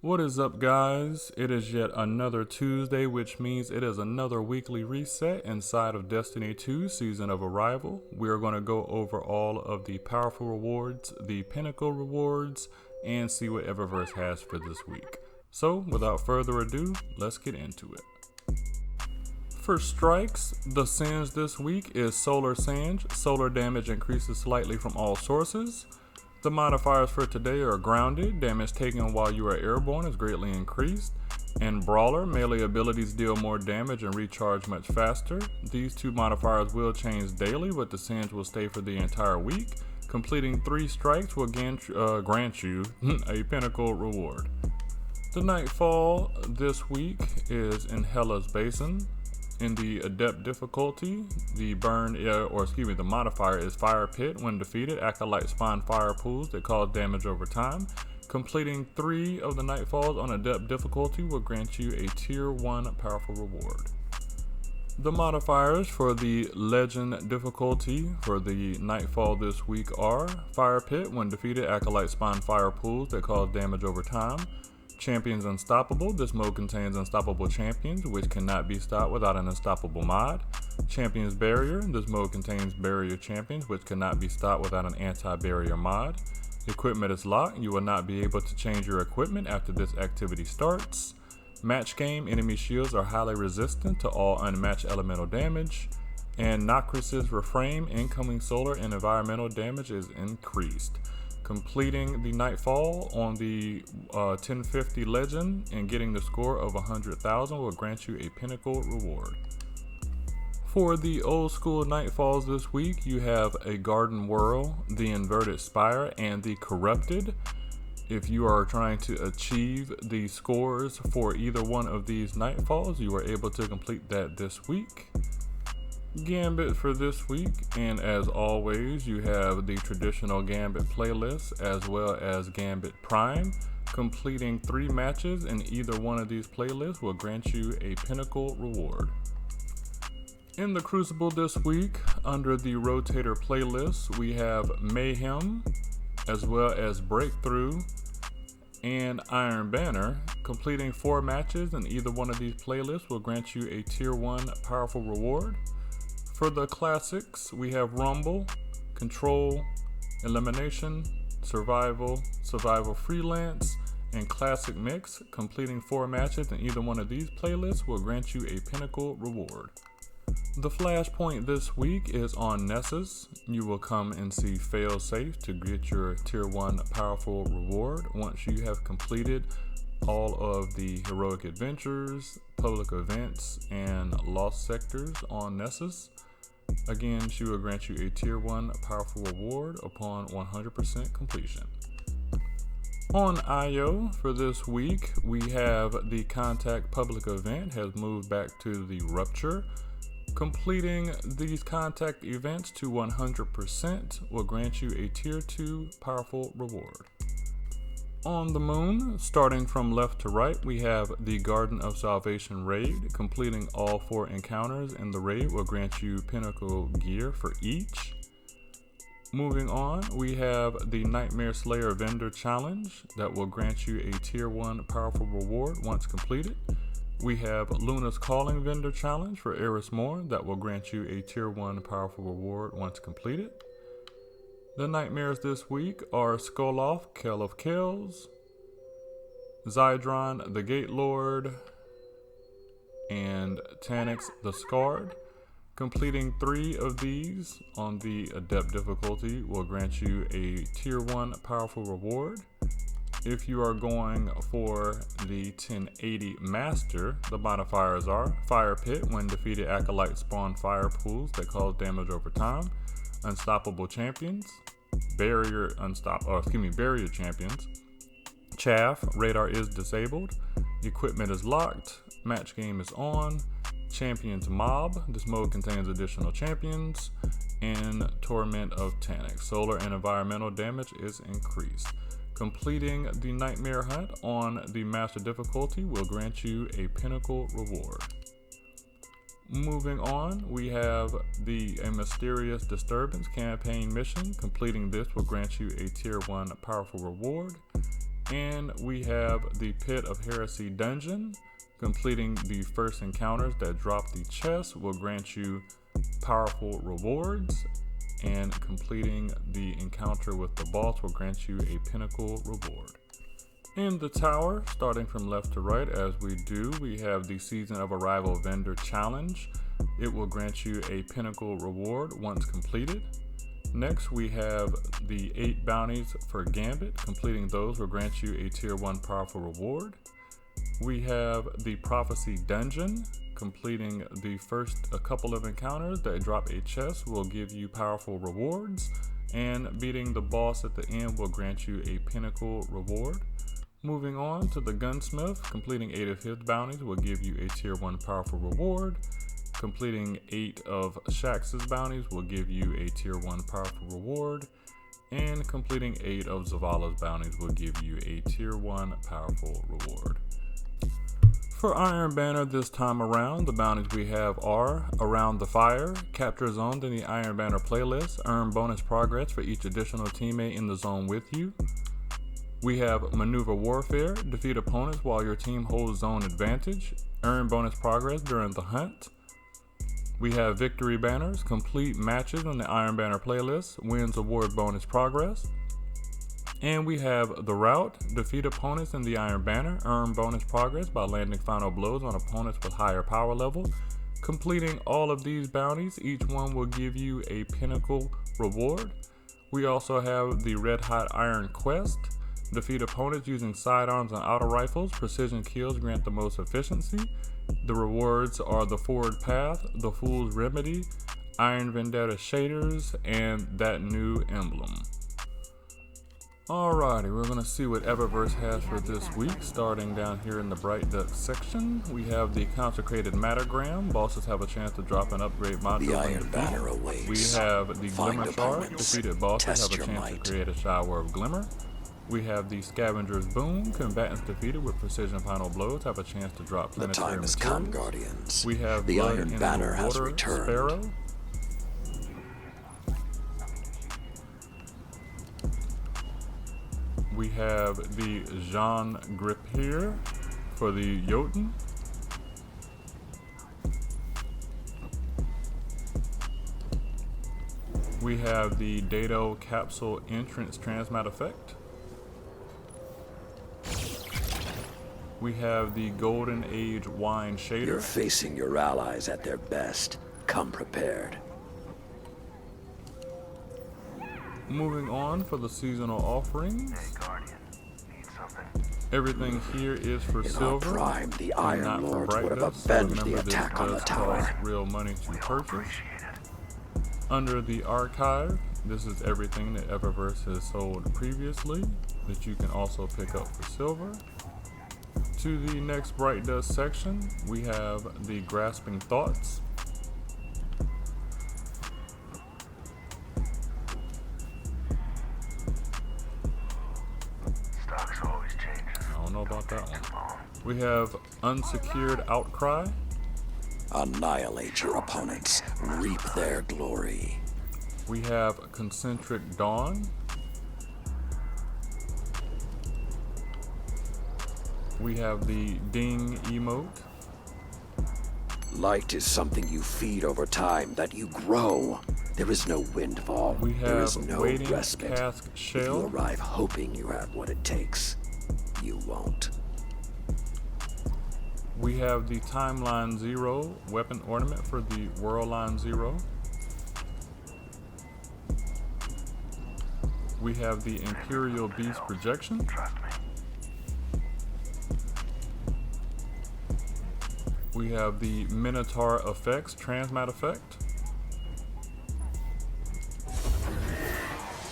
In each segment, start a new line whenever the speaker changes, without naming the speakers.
What is up, guys? It is yet another Tuesday, which means it is another weekly reset inside of Destiny 2 Season of Arrival. We are going to go over all of the powerful rewards, the pinnacle rewards, and see what Eververse has for this week. So, without further ado, let's get into it. For strikes, the Singe this week is Solar Singe. Solar damage increases slightly from all sources. The modifiers for today are Grounded, damage taken while you are airborne is greatly increased, and Brawler, melee abilities deal more damage and recharge much faster. These two modifiers will change daily, but the Singe will stay for the entire week. Completing 3 strikes will again grant you a pinnacle reward. The Nightfall this week is in Hela's Basin. In the Adept difficulty, the modifier is Fire Pit. When defeated, Acolytes spawn fire pools that cause damage over time. Completing 3 of the Nightfalls on Adept difficulty will grant you a Tier 1 powerful reward. The modifiers for the Legend difficulty for the Nightfall this week are Fire Pit. When defeated, Acolytes spawn fire pools that cause damage over time. Champions Unstoppable. This mode contains unstoppable champions, which cannot be stopped without an unstoppable mod. Champions Barrier. This mode contains barrier champions, which cannot be stopped without an anti-barrier mod. Equipment is locked. You will not be able to change your equipment after this activity starts. Match game. Enemy shields are highly resistant to all unmatched elemental damage. And Nocris's Refrain. Incoming solar and environmental damage is increased. Completing the Nightfall on the 1050 Legend and getting the score of 100,000 will grant you a pinnacle reward. For the old school Nightfalls this week, you have a Garden Whirl, the Inverted Spire, and the Corrupted. If you are trying to achieve the scores for either one of these Nightfalls, you are able to complete that this week. Gambit for this week, and as always you have the traditional Gambit playlist as well as Gambit Prime. Completing 3 matches in either one of these playlists will grant you a pinnacle reward. In the Crucible this week, under the Rotator playlist, we have Mayhem as well as Breakthrough and Iron Banner. Completing 4 matches in either one of these playlists will grant you a Tier 1 powerful reward. For the classics, we have Rumble, Control, Elimination, Survival, Survival Freelance, and Classic Mix. Completing 4 matches in either one of these playlists will grant you a pinnacle reward. The Flashpoint this week is on Nessus. You will come and see Failsafe to get your Tier 1 powerful reward once you have completed all of the heroic adventures, public events, and lost sectors on Nessus. Again, she will grant you a Tier 1 powerful reward upon 100% completion. On IO for this week, we have the Contact public event has moved back to the Rupture. Completing these Contact events to 100% will grant you a Tier 2 powerful reward. On the Moon, starting from left to right, we have the Garden of Salvation raid. Completing all 4 encounters in the raid will grant you pinnacle gear for each. Moving on, we have the Nightmare Slayer vendor challenge that will grant you a Tier 1 powerful reward once completed. We have Luna's Calling vendor challenge for Eris Morn that will grant you a Tier 1 powerful reward once completed. The nightmares this week are Skoloff, Kell of Kells, Zydron, the Gate Lord, and Tanix, the Scarred. Completing 3 of these on the Adept difficulty will grant you a Tier 1 powerful reward. If you are going for the 1080 Master, the modifiers are Fire Pit. When defeated, Acolytes spawn fire pools that cause damage over time. Unstoppable champions, barrier champions. Chaff, radar is disabled. Equipment is locked. Match game is on. Champions Mob, this mode contains additional champions. And Torment of Tanix, solar and environmental damage is increased. Completing the Nightmare Hunt on the Master difficulty will grant you a pinnacle reward. Moving on, we have a Mysterious Disturbance campaign mission. Completing this will grant you a Tier 1 powerful reward. And we have the Pit of Heresy dungeon. Completing the first encounters that drop the chest will grant you powerful rewards, and completing the encounter with the boss will grant you a pinnacle reward. In the tower, starting from left to right as we do, we have the Season of Arrival Vendor Challenge. It will grant you a pinnacle reward once completed. Next, we have the 8 bounties for Gambit. Completing those will grant you a tier 1 powerful reward. We have the Prophecy Dungeon. Completing the first a couple of encounters that drop a chest will give you powerful rewards, and beating the boss at the end will grant you a pinnacle reward. Moving on to the Gunsmith, completing 8 of his bounties will give you a tier 1 powerful reward. Completing 8 of Shax's bounties will give you a tier 1 powerful reward. And completing 8 of Zavala's bounties will give you a tier 1 powerful reward. For Iron Banner this time around, the bounties we have are Around the Fire, capture zones in the Iron Banner playlist, earn bonus progress for each additional teammate in the zone with you. We have Maneuver Warfare, defeat opponents while your team holds zone advantage, earn bonus progress during the hunt. We have Victory Banners, complete matches on the Iron Banner playlist, wins award bonus progress. And we have The Route, defeat opponents in the Iron Banner, earn bonus progress by landing final blows on opponents with higher power level. Completing all of these bounties, each one will give you a pinnacle reward. We also have the Red Hot Iron Quest, defeat opponents using sidearms and auto rifles, precision kills grant the most efficiency. The rewards are the Forward Path, the Fool's Remedy, Iron Vendetta shaders, and that new emblem. Alrighty, we're going to see what Eververse has for this week. Starting down here in the Bright Duck section, we have the Consecrated Mattergram. Bosses have a chance to drop an upgrade module.
The Iron Banner awaits.
We have the Glimmer Shard. Defeated bosses have a chance to create a shower of glimmer. We have the Scavenger's Boon. Combatants defeated with precision final blows have a chance to drop planetary
materials. The time has come, Guardians.
We have
the
Blood
Iron
in
Banner
the
has
Water
returned.
Sparrow. We have the Jean Grip here for the Jotun. We have the DAITO Capsule Entrance TRANSMAT effect. We have the Golden Age Wine Shader.
You're facing your allies at their best. Come prepared.
Moving on for the seasonal offerings. Everything here is for silver,
prime, the Iron
not for
Lords would have
brightness. So
avenged
remember,
the attack
this
on the
does
tower.
cost real money to purchase. Under the archive, this is everything that Eververse has sold previously that you can also pick up for silver. To the next Bright Dust section, we have the Grasping Thoughts.
Stock's always changing.
I don't know about that one. We have Unsecured Outcry.
Annihilate your opponents. Reap their glory.
We have Concentric Dawn. We have the Ding emote.
Light is something you feed over time, that you grow. There is no windfall.
We
there is
have
no
Waiting
respite.
Cask
If
Shell.
you arrive hoping you have what it takes, you won't.
We have the Timeline Zero weapon ornament for the World Line Zero. We have the Imperial Beast projection.
Trust me.
We have the Minotaur effects TRANSMAT effect.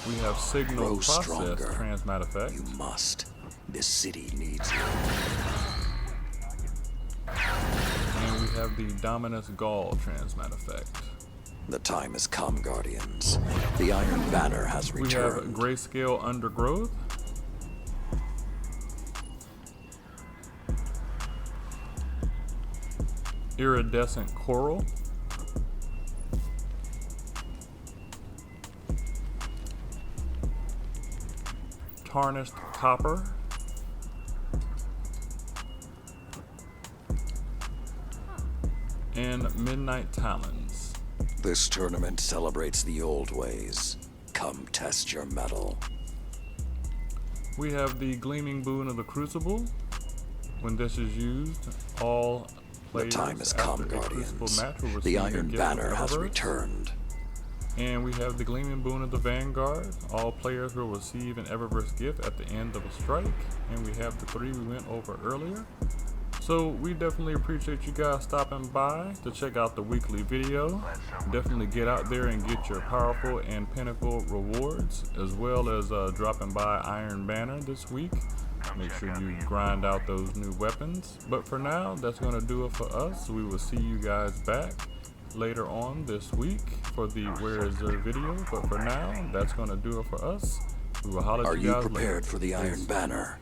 We have Signal
Grow
Process
stronger.
TRANSMAT effect.
You must. This city needs you.
And we have the Dominus Gaul TRANSMAT effect.
The time has come, Guardians. The Iron Banner has
We have
returned.
Grayscale Undergrowth. Iridescent Coral. Tarnished Copper. and Midnight Talons.
This tournament celebrates the old ways. Come test your mettle.
We have the Gleaming Boon of the Crucible. When this is used, all players
The time has
after
come,
a
Guardians.
Crucible match will receive
The
a
Iron
gift
Banner
of
has
Eververse.
returned.
And we have the Gleaming Boon of the Vanguard. All players will receive an Eververse gift at the end of a strike. And we have the 3 we went over earlier. So we definitely appreciate you guys stopping by to check out the weekly video. Definitely get out there and get your powerful and pinnacle rewards, as well as dropping by Iron Banner this week. Make sure you grind out those new weapons. But for now, that's going to do it for us. We will see you guys back later on this week for the Where Is There video. But for now, that's going to do it for us. We will holler at you guys later.
Are you prepared for the Iron Banner?